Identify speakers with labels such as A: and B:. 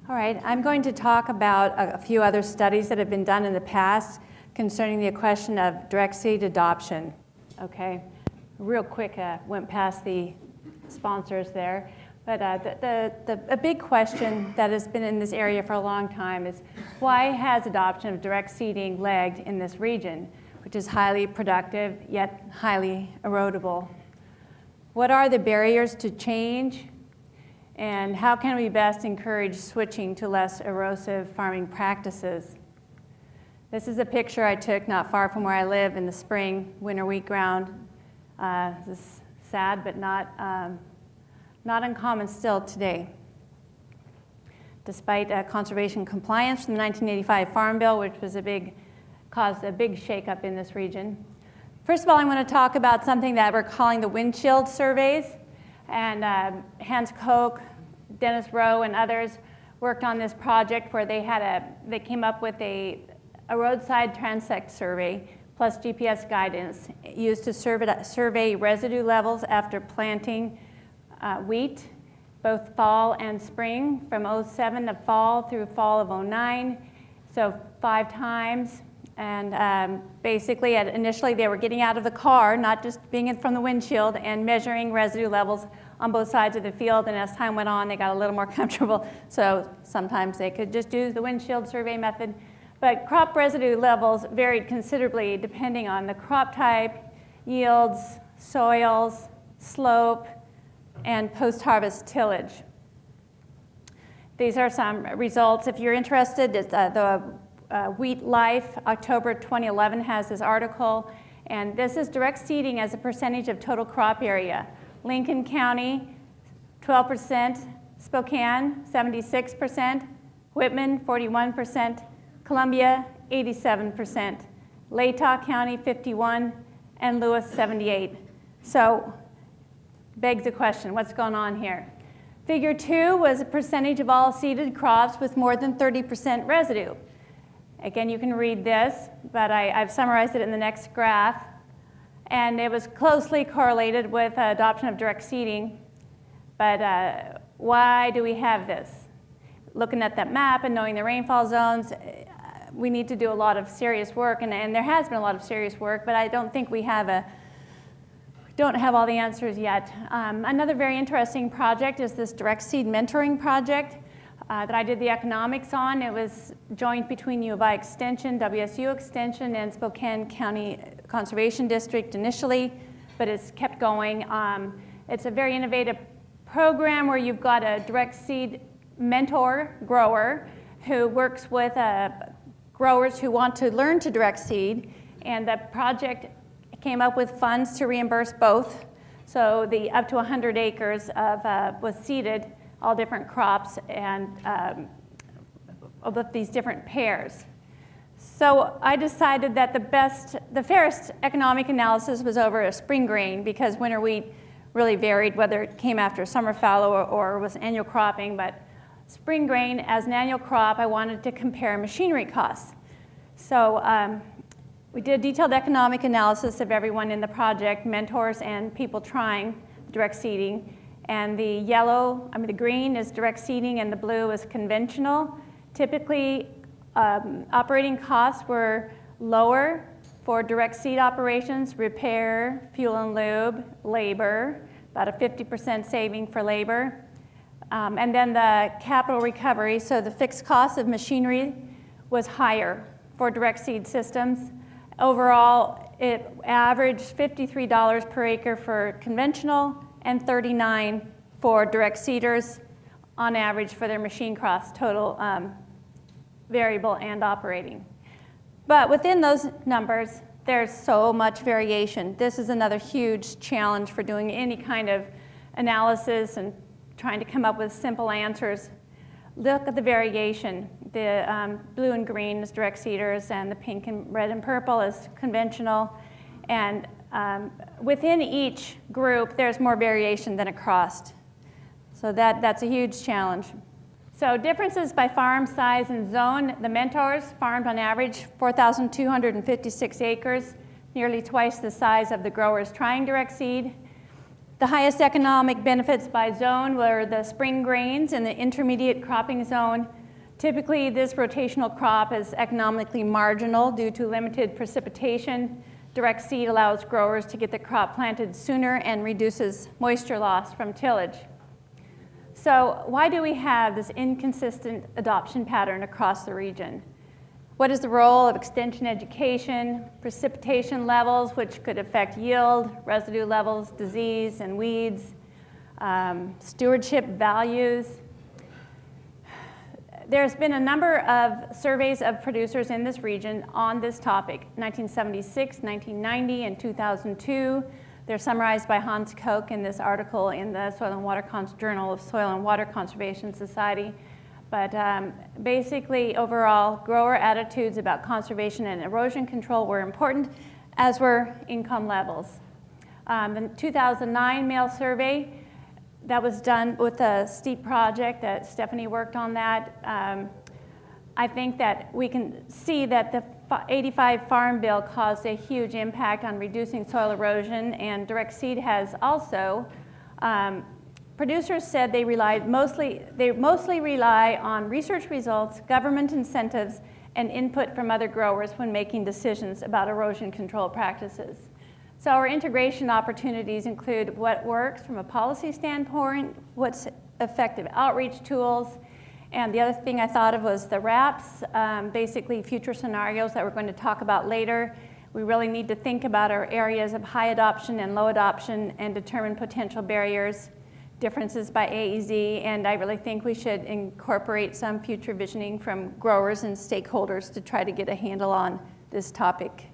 A: All right, I'm going to talk about a few other studies that have been done in the past concerning the question of direct seed adoption. Okay, real quick, went past the sponsors there. But a big question that has been in this area for a long time is why has adoption of direct seeding lagged in this region, which is highly productive yet highly erodible? What are the barriers to change? And how can we best encourage switching to less erosive farming practices? This is a picture I took not far from where I live in the spring winter wheat ground. This is sad, but not uncommon still today. Despite conservation compliance from the 1985 Farm Bill, which was caused a big shakeup in this region. First of all, I'm going to talk about something that we're calling the Windshield surveys. And Hans Koch, Dennis Rowe, and others worked on this project where they came up with a roadside transect survey plus GPS guidance used to survey residue levels after planting wheat, both fall and spring, from 07 of fall through fall of 09, so 5 times. And basically, initially, they were getting out of the car, not just being in from the windshield, and measuring residue levels on both sides of the field. And as time went on, they got a little more comfortable. So sometimes they could just use the windshield survey method. But crop residue levels varied considerably depending on the crop type, yields, soils, slope, and post-harvest tillage. These are some results. If you're interested, it's the Wheat Life, October 2011, has this article, and this is direct seeding as a percentage of total crop area. Lincoln County, 12%, Spokane, 76%, Whitman, 41%, Columbia, 87%, Latah County, 51%, and Lewis, 78%. So, begs the question, what's going on here? Figure 2 was a percentage of all seeded crops with more than 30% residue. Again, you can read this, but I've summarized it in the next graph. And it was closely correlated with adoption of direct seeding. But why do we have this? Looking at that map and knowing the rainfall zones, we need to do a lot of serious work. And there has been a lot of serious work, but I don't think we don't have all the answers yet. Another very interesting project is this direct seed mentoring project. That I did the economics on. It was joint between U of I Extension, WSU Extension, and Spokane County Conservation District initially, but it's kept going. It's a very innovative program where you've got a direct seed mentor grower who works with growers who want to learn to direct seed, and the project came up with funds to reimburse both. So the up to 100 acres was seeded, all different crops and of these different pairs. So I decided that the fairest economic analysis was over a spring grain, because winter wheat really varied whether it came after summer fallow or was annual cropping. But spring grain as an annual crop, I wanted to compare machinery costs. So we did a detailed economic analysis of everyone in the project, mentors and people trying direct seeding. And the green is direct seeding and the blue is conventional. Typically, operating costs were lower for direct seed operations, repair, fuel and lube, labor, about a 50% saving for labor. And then the capital recovery, so the fixed cost of machinery was higher for direct seed systems. Overall, it averaged $53 per acre for conventional and $39 for direct seeders on average for their machine costs, total variable and operating. But within those numbers, there's so much variation. This is another huge challenge for doing any kind of analysis and trying to come up with simple answers. Look at the variation. The blue and green is direct seeders, and the pink and red and purple is conventional. And within each group, there's more variation than across. So that's a huge challenge. So differences by farm size and zone. The mentors farmed on average 4,256 acres, nearly twice the size of the growers trying direct seed. The highest economic benefits by zone were the spring grains in the intermediate cropping zone, Typically, this rotational crop is economically marginal due to limited precipitation. Direct seed allows growers to get the crop planted sooner and reduces moisture loss from tillage. So why do we have this inconsistent adoption pattern across the region? What is the role of extension education, precipitation levels, which could affect yield, residue levels, disease and weeds, stewardship values? There's been a number of surveys of producers in this region on this topic, 1976, 1990, and 2002. They're summarized by Hans Koch in this article in the Journal of Soil and Water Conservation Society. But basically, overall, grower attitudes about conservation and erosion control were important, as were income levels. The 2009 male survey that was done with a STEEP project that Stephanie worked on that. I think that we can see that the 85 Farm Bill caused a huge impact on reducing soil erosion, and direct seed has also. Producers said they mostly rely on research results, government incentives, and input from other growers when making decisions about erosion control practices. So our integration opportunities include what works from a policy standpoint, what's effective outreach tools, and the other thing I thought of was the REACCH, basically future scenarios that we're going to talk about later. We really need to think about our areas of high adoption and low adoption and determine potential barriers, differences by AEZ, and I really think we should incorporate some future visioning from growers and stakeholders to try to get a handle on this topic.